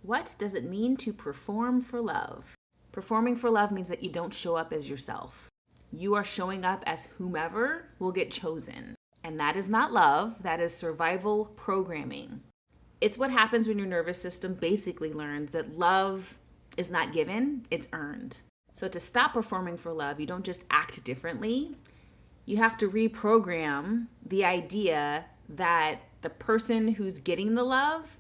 What does it mean to perform for love? Performing for love means that you don't show up as yourself. You are showing up as whomever will get chosen. And that is not love, that is survival programming. It's what happens when your nervous system basically learns that love is not given, it's earned. So to stop performing for love, you don't just act differently. You have to reprogram the idea that the person who's getting the love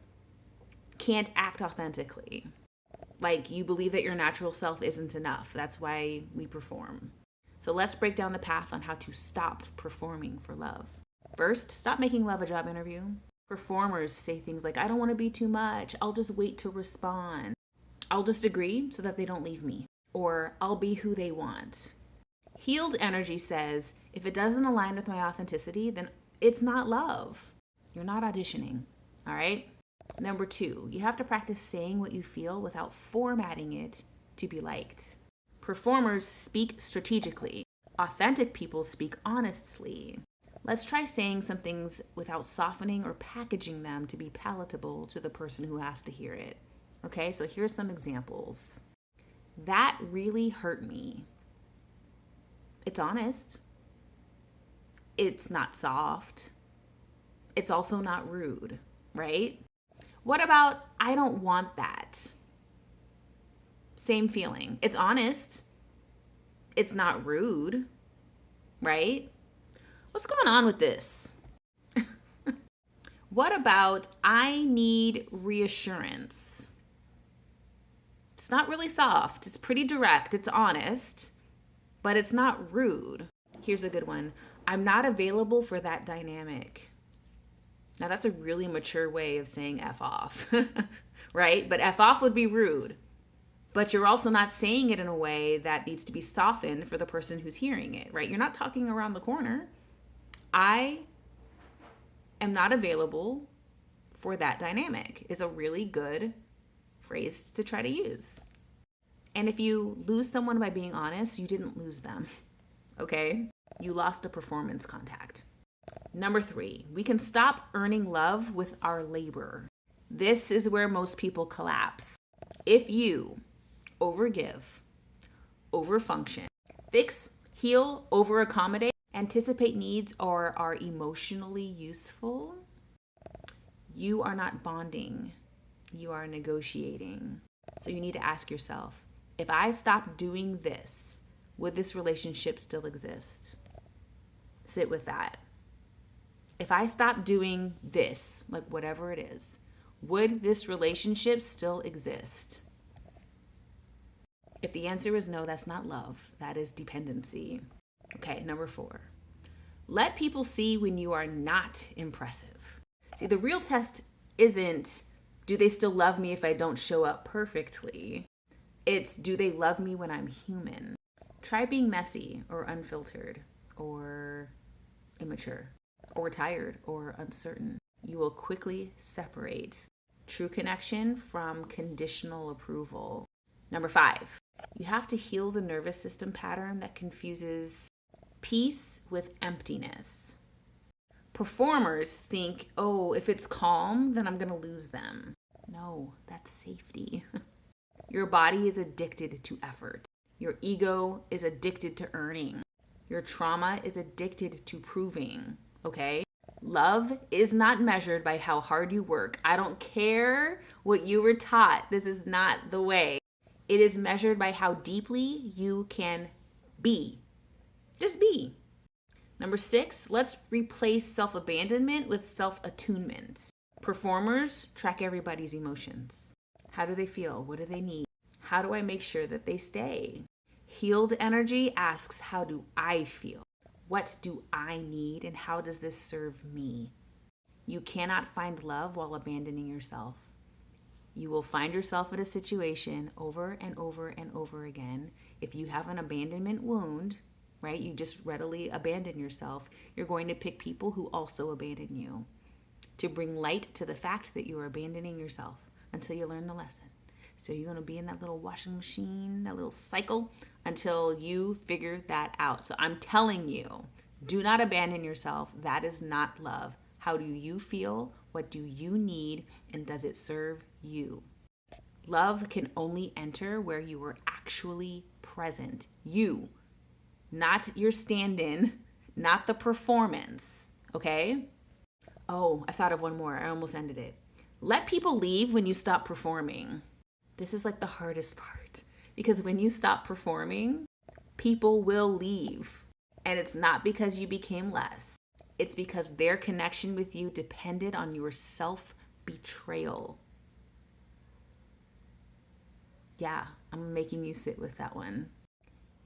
can't act authentically. Like you believe that your natural self isn't enough. That's why we perform. So let's break down the path on how to stop performing for love. First, stop making love a job interview. Performers say things like, I don't want to be too much. I'll just wait to respond. I'll just agree so that they don't leave me. Or I'll be who they want. Healed energy says, if it doesn't align with my authenticity, then it's not love. You're not auditioning, all right? Number 2, you have to practice saying what you feel without formatting it to be liked. Performers speak strategically. Authentic people speak honestly. Let's try saying some things without softening or packaging them to be palatable to the person who has to hear it. Okay, so here's some examples. That really hurt me. It's honest. It's not soft. It's also not rude, right? What about, I don't want that? Same feeling. It's honest. It's not rude, right? What's going on with this? What about, I need reassurance? It's not really soft. It's pretty direct. It's honest, but it's not rude. Here's a good one. I'm not available for that dynamic. Now that's a really mature way of saying F off, right? But F off would be rude. But you're also not saying it in a way that needs to be softened for the person who's hearing it, right? You're not talking around the corner. I am not available for that dynamic is a really good phrase to try to use. And if you lose someone by being honest, you didn't lose them, okay? You lost a performance contact. Number 3, we can stop earning love with our labor. This is where most people collapse. If you overgive, overfunction, fix, heal, overaccommodate, anticipate needs, or are emotionally useful, you are not bonding. You are negotiating. So you need to ask yourself, if I stop doing this, would this relationship still exist? Sit with that. If I stop doing this, like whatever it is, would this relationship still exist? If the answer is no, that's not love. That is dependency. Okay, number 4. Let people see when you are not impressive. See, the real test isn't, do they still love me if I don't show up perfectly? It's, do they love me when I'm human? Try being messy or unfiltered or immature or tired or uncertain. You will quickly separate true connection from conditional approval. Number 5, you have to heal the nervous system pattern that confuses peace with emptiness. Performers think, oh, if it's calm, then I'm going to lose them. No, that's safety. Your body is addicted to effort. Your ego is addicted to earning. Your trauma is addicted to proving, okay? Love is not measured by how hard you work. I don't care what you were taught. This is not the way. It is measured by how deeply you can be. Just be. Number 6, let's replace self-abandonment with self-attunement. Performers track everybody's emotions. How do they feel? What do they need? How do I make sure that they stay? Healed energy asks, how do I feel? What do I need and how does this serve me? You cannot find love while abandoning yourself. You will find yourself in a situation over and over and over again. If you have an abandonment wound, right, you just readily abandon yourself, you're going to pick people who also abandon you to bring light to the fact that you are abandoning yourself until you learn the lesson. So you're going to be in that little washing machine, that little cycle until you figure that out. So I'm telling you, do not abandon yourself. That is not love. How do you feel? What do you need? And does it serve you? Love can only enter where you are actually present. You, not your stand in, not the performance, okay? Oh, I thought of one more. I almost ended it. Let people leave when you stop performing. This is like the hardest part because when you stop performing, people will leave. And it's not because you became less, it's because their connection with you depended on your self betrayal. Yeah, I'm making you sit with that one.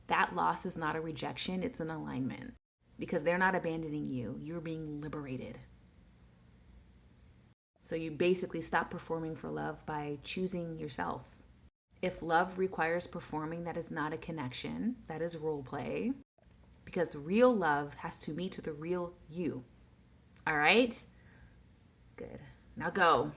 That loss is not a rejection, it's an alignment because they're not abandoning you, you're being liberated. So you basically stop performing for love by choosing yourself. If love requires performing, that is not a connection, that is role play because real love has to meet the real you. All right? Good. Now go.